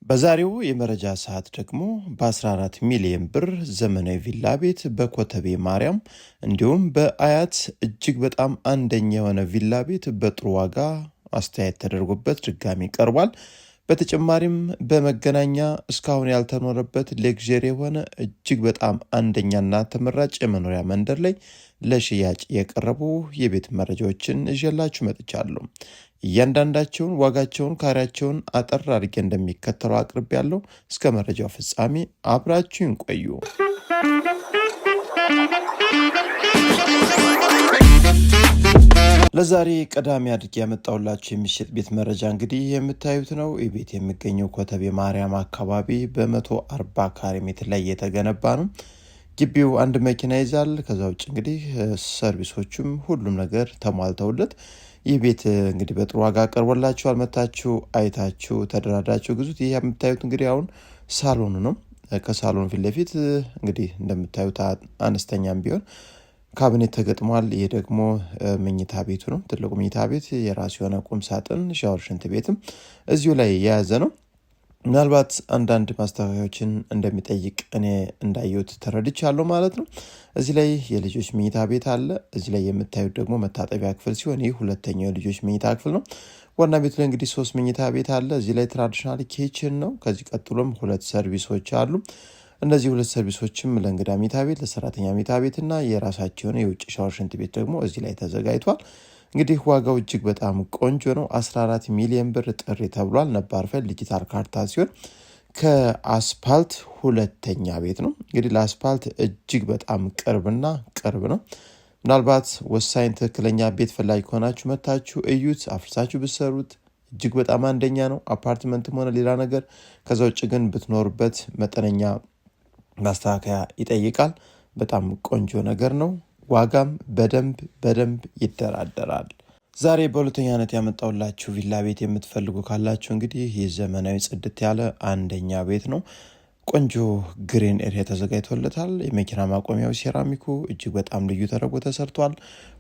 በዛሬው የመረጃ ሰዓት ደግሞ በ14 ሚሊዮን ብር ዘመናዊ ቪላ ቤት በኮተቤ ማርያም እንዲሁም በአያት እጅግ በጣም አንደኛ የሆነ ቪላ ቤት በጥሩ ዋጋ አስተያየት ተደርጎበት ድጋሚ ቀርቧል። በተጨማሪም በመገናኛ እስካሁን ያልተኖረበት ሌክዠሪ የሆነ እጅግ በጣም አንደኛና ተመራጭ የመኖሪያ መንደር ላይ ለሽያጭ የቀረቡ የቤት መረጃዎችን ይዤላችሁ መጥቻለሁ። እያንዳንዳቸውን ዋጋቸውን ካሬያቸውን አጠር አድርጌ እንደሚከተለው አቅርቤያለሁ። እስከ መረጃው ፍጻሜ አብራችሁን ቆዩ። ለዛሬ ቀዳሚ አድርጌ ያመጣሁላችሁ የሚሸጥ ቤት መረጃ እንግዲህ የምታዩት ነው። ይህ ቤት የሚገኘው ኮተቤ ማርያም አካባቢ በ140 ካሬ ሜትር ላይ የተገነባ ነው። ግቢው አንድ መኪና ይዛል። ከዛ ውጭ እንግዲህ ሰርቪሶቹም ሁሉም ነገር ተሟልተውለት ይህ ቤት እንግዲህ በጥሩ ዋጋ ቀርቦላችኋል። መታችሁ አይታችሁ ተደራዳችሁ ግዙት። ይህ የምታዩት እንግዲህ አሁን ሳሎኑ ነው። ከሳሎኑ ፊት ለፊት እንግዲህ እንደምታዩት አነስተኛም ቢሆን ካቢኔት ተገጥሟል። ይህ ደግሞ መኝታ ቤቱ ነው። ትልቁ መኝታ ቤት የራሱ የሆነ ቁም ሳጥን፣ ሻወር፣ ሽንት ቤትም እዚሁ ላይ የያዘ ነው። ምናልባት አንዳንድ ማስተካከያዎችን እንደሚጠይቅ እኔ እንዳየሁት ተረድቻለሁ ማለት ነው። እዚህ ላይ የልጆች መኝታ ቤት አለ። እዚህ ላይ የምታዩት ደግሞ መታጠቢያ ክፍል ሲሆን ይህ ሁለተኛው የልጆች መኝታ ክፍል ነው። ዋና ቤቱ ላይ እንግዲህ 3 መኝታ ቤት አለ። እዚህ ላይ ትራዲሽናል ኪችን ነው። ከዚህ ቀጥሎም 2 ሰርቪሶች አሉ። እነዚህ 2 ሰርቪሶችም ለእንግዳ መኝታ ቤት፣ ለሰራተኛ መኝታ ቤት እና የራሳቸው የሆነ የውጭ ሻወር ሽንት ቤት ደግሞ እዚህ ላይ ተዘጋጅቷል። እንግዲህ ዋጋው እጅግ በጣም ቆንጆ ነው። 14 ሚሊዮን ብር ጥሪ ተብሏል። ነባር ፋይል ዲጂታል ካርታ ሲሆን ከአስፓልት ሁለተኛ ቤት ነው። እንግዲህ ለአስፓልት እጅግ በጣም ቅርብ ነው። ምናልባት ወሳኝ ትክክለኛ ቤት ፈላጊ ከሆናችሁ መታችሁ እዩት። አፍርሳችሁ ብትሰሩት እጅግ በጣም አንደኛ ነው። አፓርትመንትም ሆነ ሌላ ነገር። ከዛ ውጭ ግን ብትኖሩበት መጠነኛ ማስተካከያ ይጠይቃል። በጣም ቆንጆ ነገር ነው። ዋጋም በደንብ ይደራደራል። ዛሬ በሁለተኛነት ያመጣሁላችሁ ቪላ ቤት የምትፈልጉ ካላችሁ እንግዲህ ይህ ዘመናዊ ጽድት ያለ አንደኛ ቤት ነው። ቆንጆ ግሪን ኤሪያ ተዘጋጅቶለታል። የመኪና ማቆሚያው ሴራሚኩ እጅግ በጣም ልዩ ተደርጎ ተሰርቷል።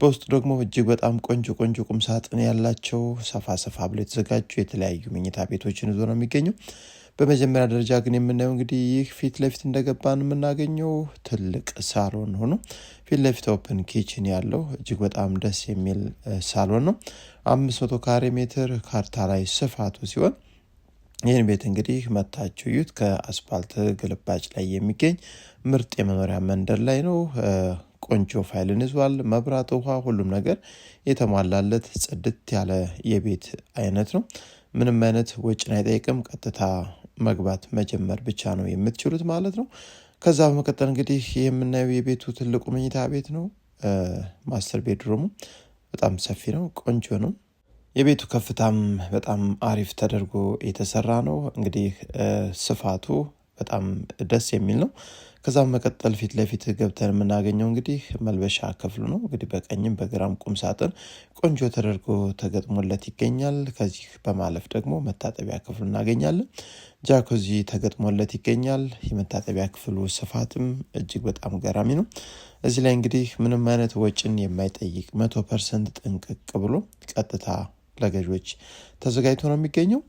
በውስጡ ደግሞ እጅግ በጣም ቆንጆ ቁም ሳጥን ያላቸው ሰፋ ብሎ የተዘጋጁ የተለያዩ መኝታ ቤቶችን ይዞ ነው የሚገኘው። በመጀመሪያ ደረጃ ግን የምናየው እንግዲህ ይህ ፊት ለፊት እንደገባን የምናገኘው ትልቅ ሳሎን ሆኖ ፊት ለፊት ኦፕን ኪችን ያለው እጅግ በጣም ደስ የሚል ሳሎን ነው። 500 ካሬ ሜትር ካርታ ላይ ስፋቱ ሲሆን ይህን ቤት እንግዲህ መታችሁ እዩት። ከአስፓልት ግልባጭ ላይ የሚገኝ ምርጥ የመኖሪያ መንደር ላይ ነው። ቆንጆ ፋይልን ይዟል። መብራት፣ ውሃ፣ ሁሉም ነገር የተሟላለት ጽድት ያለ የቤት አይነት ነው። ምንም አይነት ወጪን አይጠይቅም። ቀጥታ መግባት መጀመር ብቻ ነው የምትችሉት ማለት ነው። ከዛ በመቀጠል እንግዲህ የምናየው የቤቱ ትልቁ መኝታ ቤት ነው። ማስተር ቤድሩሙ በጣም ሰፊ ነው፣ ቆንጆ ነው። የቤቱ ከፍታም በጣም አሪፍ ተደርጎ የተሰራ ነው። እንግዲህ ስፋቱ በጣም ደስ የሚል ነው። ከዛ መቀጠል ፊት ለፊት ገብተን የምናገኘው እንግዲህ መልበሻ ክፍሉ ነው። እንግዲህ በቀኝም በግራም ቁም ሳጥን ቆንጆ ተደርጎ ተገጥሞለት ይገኛል። ከዚህ በማለፍ ደግሞ መታጠቢያ ክፍሉ እናገኛለን። ጃኩዚ ተገጥሞለት ይገኛል። የመታጠቢያ ክፍሉ ስፋትም እጅግ በጣም ገራሚ ነው። እዚህ ላይ እንግዲህ ምንም አይነት ወጪን የማይጠይቅ 100% ጥንቅቅ ብሎ ቀጥታ ለገዦች ተዘጋጅቶ ነው የሚገኘው።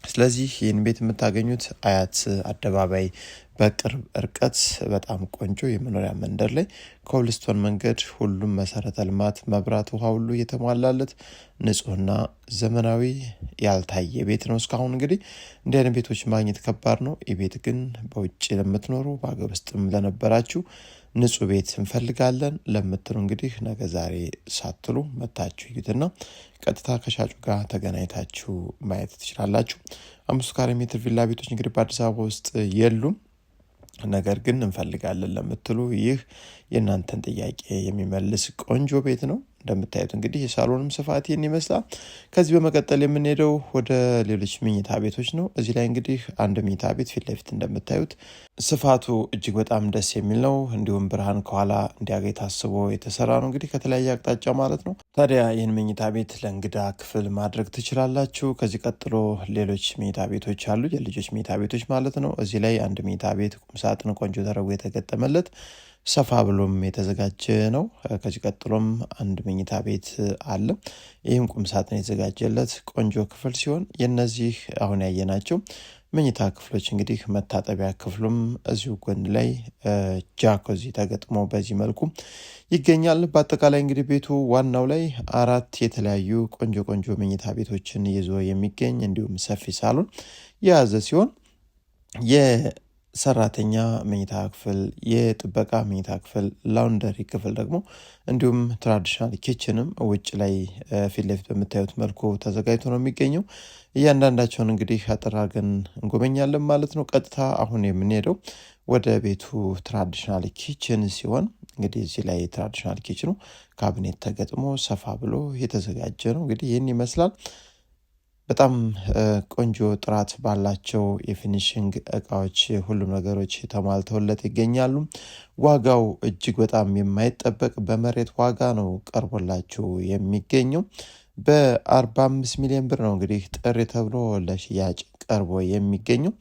ስለዚህ ይህን ቤት የምታገኙት አያት አደባባይ በቅርብ እርቀት በጣም ቆንጆ የመኖሪያ መንደር ላይ ኮብልስቶን መንገድ፣ ሁሉም መሰረተ ልማት፣ መብራት፣ ውሃ ሁሉ የተሟላለት ንጹህና ዘመናዊ ያልታየ ቤት ነው። እስካሁን እንግዲህ እንዲህ አይነት ቤቶች ማግኘት ከባድ ነው። ይህ ቤት ግን በውጭ ለምትኖሩ በሀገር ውስጥም ለነበራችሁ ንጹህ ቤት እንፈልጋለን ለምትሉ እንግዲህ ነገ ዛሬ ሳትሉ መታችሁ እዩትና ቀጥታ ከሻጩ ጋር ተገናኝታችሁ ማየት ትችላላችሁ። 5 ካሬ ሜትር ቪላ ቤቶች እንግዲህ በአዲስ አበባ ውስጥ የሉም። ነገር ግን እንፈልጋለን ለምትሉ ይህ የእናንተን ጥያቄ የሚመልስ ቆንጆ ቤት ነው። እንደምታዩት እንግዲህ የሳሎንም ስፋት ይህን ይመስላል። ከዚህ በመቀጠል የምንሄደው ወደ ሌሎች መኝታ ቤቶች ነው። እዚህ ላይ እንግዲህ አንድ መኝታ ቤት ፊት ለፊት እንደምታዩት ስፋቱ እጅግ በጣም ደስ የሚል ነው። እንዲሁም ብርሃን ከኋላ እንዲያገኝ ታስቦ የተሰራ ነው። እንግዲህ ከተለያየ አቅጣጫ ማለት ነው። ታዲያ ይህን መኝታ ቤት ለእንግዳ ክፍል ማድረግ ትችላላችሁ። ከዚህ ቀጥሎ ሌሎች መኝታ ቤቶች አሉ፣ የልጆች መኝታ ቤቶች ማለት ነው። እዚህ ላይ አንድ መኝታ ቤት ቁምሳጥን ቆንጆ ተደርጎ የተገጠመለት ሰፋ ብሎም የተዘጋጀ ነው። ከዚህ ቀጥሎም አንድ መኝታ ቤት አለ። ይህም ቁም ሳጥን የተዘጋጀለት ቆንጆ ክፍል ሲሆን የነዚህ አሁን ያየናቸው መኝታ ክፍሎች እንግዲህ መታጠቢያ ክፍሉም እዚሁ ጎን ላይ ጃኮዚ ተገጥሞ በዚህ መልኩ ይገኛል። በአጠቃላይ እንግዲህ ቤቱ ዋናው ላይ 4 የተለያዩ ቆንጆ ቆንጆ መኝታ ቤቶችን ይዞ የሚገኝ እንዲሁም ሰፊ ሳሎን የያዘ ሲሆን የሰራተኛ መኝታ ክፍል፣ የጥበቃ መኝታ ክፍል፣ ላውንደሪ ክፍል ደግሞ እንዲሁም ትራዲሽናል ኪችንም ውጭ ላይ ፊት ለፊት በምታዩት መልኩ ተዘጋጅቶ ነው የሚገኘው። እያንዳንዳቸውን እንግዲህ አጠራርገን እንጎበኛለን ማለት ነው። ቀጥታ አሁን የምንሄደው ወደ ቤቱ ትራዲሽናል ኪችን ሲሆን እንግዲህ እዚህ ላይ ትራዲሽናል ኪችኑ ካቢኔት ተገጥሞ ሰፋ ብሎ የተዘጋጀ ነው። እንግዲህ ይህን ይመስላል። በጣም ቆንጆ ጥራት ባላቸው የፊኒሽንግ እቃዎች ሁሉም ነገሮች ተሟልተውለት ይገኛሉ። ዋጋው እጅግ በጣም የማይጠበቅ በመሬት ዋጋ ነው ቀርቦላችሁ የሚገኘው። በ45 ሚሊዮን ብር ነው እንግዲህ ጥሪ ተብሎ ለሽያጭ ቀርቦ የሚገኘው።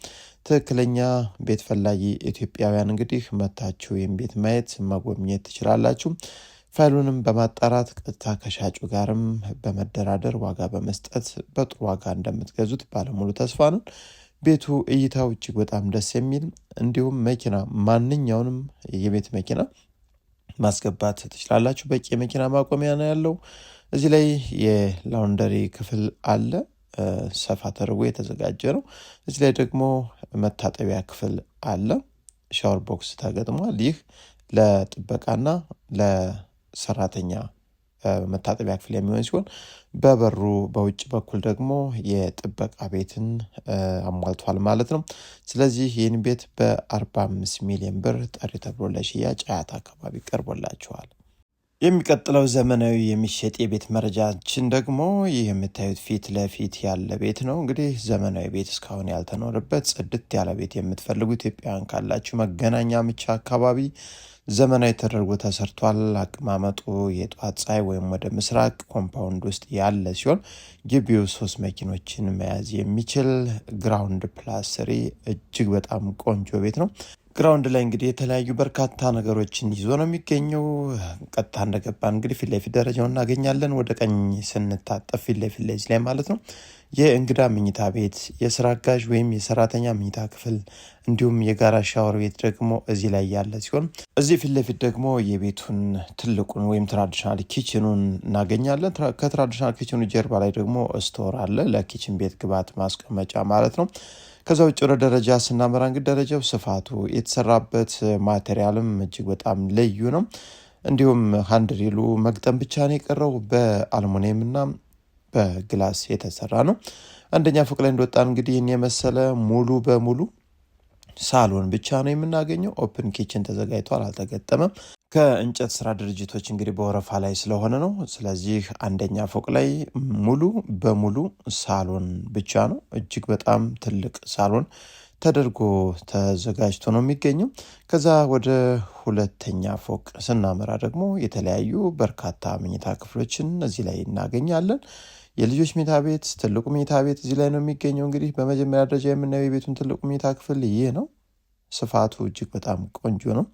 ትክክለኛ ቤት ፈላጊ ኢትዮጵያውያን እንግዲህ መታችሁ ይህን ቤት ማየት መጎብኘት ትችላላችሁ። ፋይሉንም በማጣራት ቀጥታ ከሻጩ ጋርም በመደራደር ዋጋ በመስጠት በጥሩ ዋጋ እንደምትገዙት ባለሙሉ ተስፋ ነው። ቤቱ እይታው እጅግ በጣም ደስ የሚል እንዲሁም መኪና ማንኛውንም የቤት መኪና ማስገባት ትችላላችሁ። በቂ የመኪና ማቆሚያ ነው ያለው። እዚህ ላይ የላውንደሪ ክፍል አለ፣ ሰፋ ተደርጎ የተዘጋጀ ነው። እዚህ ላይ ደግሞ መታጠቢያ ክፍል አለ፣ ሻወር ቦክስ ተገጥሟል። ይህ ለጥበቃና ለሰራተኛ መታጠቢያ ክፍል የሚሆን ሲሆን በበሩ በውጭ በኩል ደግሞ የጥበቃ ቤትን አሟልቷል ማለት ነው። ስለዚህ ይህን ቤት በ45 ሚሊዮን ብር ጥሪ ተብሎ ለሽያጭ አያት አካባቢ ቀርቦላችኋል። የሚቀጥለው ዘመናዊ የሚሸጥ የቤት መረጃችን ደግሞ ይህ የምታዩት ፊት ለፊት ያለ ቤት ነው። እንግዲህ ዘመናዊ ቤት እስካሁን ያልተኖረበት ጽድት ያለ ቤት የምትፈልጉ ኢትዮጵያውያን ካላችሁ መገናኛ ምቻ አካባቢ ዘመናዊ ተደርጎ ተሰርቷል። አቀማመጡ የጧት ፀሐይ ወይም ወደ ምስራቅ ኮምፓውንድ ውስጥ ያለ ሲሆን ግቢው 3 መኪኖችን መያዝ የሚችል ግራውንድ ፕላስ 3 እጅግ በጣም ቆንጆ ቤት ነው። ግራውንድ ላይ እንግዲህ የተለያዩ በርካታ ነገሮችን ይዞ ነው የሚገኘው። ቀጥታ እንደገባን እንግዲህ ፊት ለፊት ደረጃውን እናገኛለን። ወደ ቀኝ ስንታጠፍ ፊት ለፊት ላይ ማለት ነው የእንግዳ መኝታ ቤት፣ የስራ አጋዥ ወይም የሰራተኛ መኝታ ክፍል እንዲሁም የጋራ ሻወር ቤት ደግሞ እዚህ ላይ ያለ ሲሆን እዚህ ፊት ለፊት ደግሞ የቤቱን ትልቁን ወይም ትራዲሽናል ኪችኑን እናገኛለን። ከትራዲሽናል ኪችኑ ጀርባ ላይ ደግሞ ስቶር አለ፣ ለኪችን ቤት ግብዓት ማስቀመጫ ማለት ነው። ከዛ ውጭ ወደ ደረጃ ስናመራ እንግዲህ ደረጃው ስፋቱ የተሰራበት ማቴሪያልም እጅግ በጣም ልዩ ነው። እንዲሁም ሃንድሪሉ መግጠም ብቻ ነው የቀረው። በአልሙኒየም እና በግላስ የተሰራ ነው። አንደኛ ፎቅ ላይ እንደወጣን እንግዲህ ይህን የመሰለ ሙሉ በሙሉ ሳሎን ብቻ ነው የምናገኘው። ኦፕን ኪችን ተዘጋጅቷል፣ አልተገጠመም። ከእንጨት ስራ ድርጅቶች እንግዲህ በወረፋ ላይ ስለሆነ ነው። ስለዚህ አንደኛ ፎቅ ላይ ሙሉ በሙሉ ሳሎን ብቻ ነው። እጅግ በጣም ትልቅ ሳሎን ተደርጎ ተዘጋጅቶ ነው የሚገኘው። ከዛ ወደ ሁለተኛ ፎቅ ስናመራ ደግሞ የተለያዩ በርካታ መኝታ ክፍሎችን እዚህ ላይ እናገኛለን። የልጆች መኝታ ቤት፣ ትልቁ መኝታ ቤት እዚህ ላይ ነው የሚገኘው። እንግዲህ በመጀመሪያ ደረጃ የምናየው የቤቱን ትልቁ መኝታ ክፍል ይህ ነው። ስፋቱ እጅግ በጣም ቆንጆ ነው።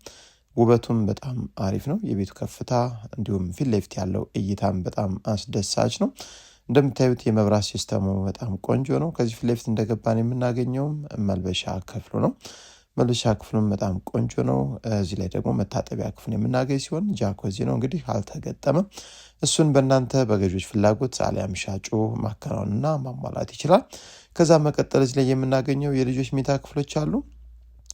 ውበቱም በጣም አሪፍ ነው። የቤቱ ከፍታ እንዲሁም ፊት ለፊት ያለው እይታም በጣም አስደሳች ነው። እንደምታዩት የመብራት ሲስተሙ በጣም ቆንጆ ነው። ከዚህ ፊት ለፊት እንደገባን የምናገኘውም መልበሻ ክፍሉ ነው። መልበሻ ክፍሉም በጣም ቆንጆ ነው። እዚህ ላይ ደግሞ መታጠቢያ ክፍል የምናገኝ ሲሆን ጃኮዚ ነው እንግዲህ አልተገጠመም። እሱን በእናንተ በገዦች ፍላጎት አሊያም ሻጩ ማከናወንና ማሟላት ይችላል። ከዛ መቀጠል እዚህ ላይ የምናገኘው የልጆች መኝታ ክፍሎች አሉ።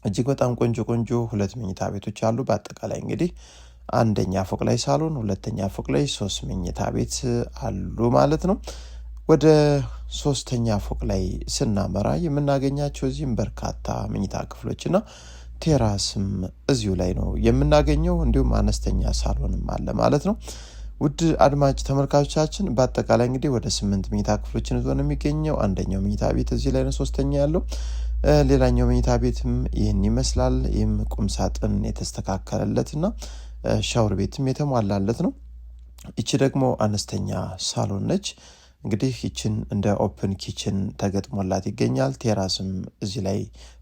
እጅግ በጣም ቆንጆ ቆንጆ 2 መኝታ ቤቶች አሉ። በአጠቃላይ እንግዲህ አንደኛ ፎቅ ላይ ሳሎን፣ ሁለተኛ ፎቅ ላይ 3 መኝታ ቤት አሉ ማለት ነው። ወደ 3ኛ ፎቅ ላይ ስናመራ የምናገኛቸው እዚህም በርካታ መኝታ ክፍሎችና ቴራስም እዚሁ ላይ ነው የምናገኘው። እንዲሁም አነስተኛ ሳሎንም አለ ማለት ነው። ውድ አድማጭ ተመልካቾቻችን በአጠቃላይ እንግዲህ ወደ 8 መኝታ ክፍሎችን ይዞ ነው የሚገኘው። አንደኛው መኝታ ቤት እዚህ ላይ ነው 3ኛ ያለው። ሌላኛው መኝታ ቤትም ይህን ይመስላል። ይህም ቁም ሳጥን የተስተካከለለትና ሻወር ቤትም የተሟላለት ነው። ይቺ ደግሞ አነስተኛ ሳሎን ነች። እንግዲህ ይችን እንደ ኦፕን ኪችን ተገጥሞላት ይገኛል። ቴራስም እዚህ ላይ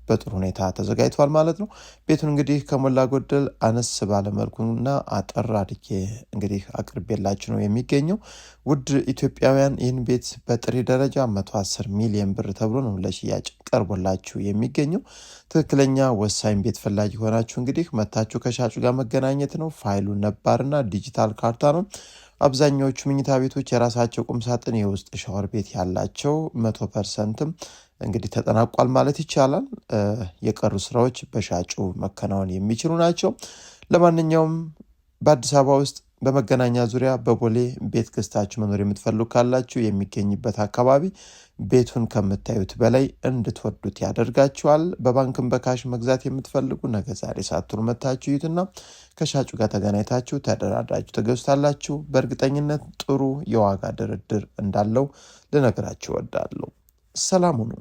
በጥሩ ሁኔታ ተዘጋጅቷል ማለት ነው። ቤቱን እንግዲህ ከሞላ ጎደል አነስ ባለመልኩና አጠር አድርጌ እንግዲህ አቅርቤላችሁ ነው የሚገኘው። ውድ ኢትዮጵያውያን ይህን ቤት በጥሬ ደረጃ 110 ሚሊዮን ብር ተብሎ ነው ለሽያጭ ቀርቦላችሁ የሚገኘው። ትክክለኛ ወሳኝ ቤት ፈላጊ ሆናችሁ እንግዲህ መታችሁ ከሻጩ ጋር መገናኘት ነው። ፋይሉ ነባርና ዲጂታል ካርታ ነው። አብዛኛዎቹ መኝታ ቤቶች የራሳቸው ቁም ሳጥን፣ የውስጥ ሻወር ቤት ያላቸው 100%ም እንግዲህ ተጠናቋል ማለት ይቻላል። የቀሩ ስራዎች በሻጩ መከናወን የሚችሉ ናቸው። ለማንኛውም በአዲስ አበባ ውስጥ በመገናኛ ዙሪያ በቦሌ ቤት ገዝታችሁ መኖር የምትፈልጉ ካላችሁ የሚገኝበት አካባቢ ቤቱን ከምታዩት በላይ እንድትወዱት ያደርጋችኋል። በባንክም በካሽ መግዛት የምትፈልጉ ነገ ዛሬ ሳትሉ መታችሁ ይዩትና ከሻጩ ጋር ተገናኝታችሁ ተደራድራችሁ ተገዝታላችሁ። በእርግጠኝነት ጥሩ የዋጋ ድርድር እንዳለው ልነግራችሁ እወዳለሁ። ሰላም ሁኑ።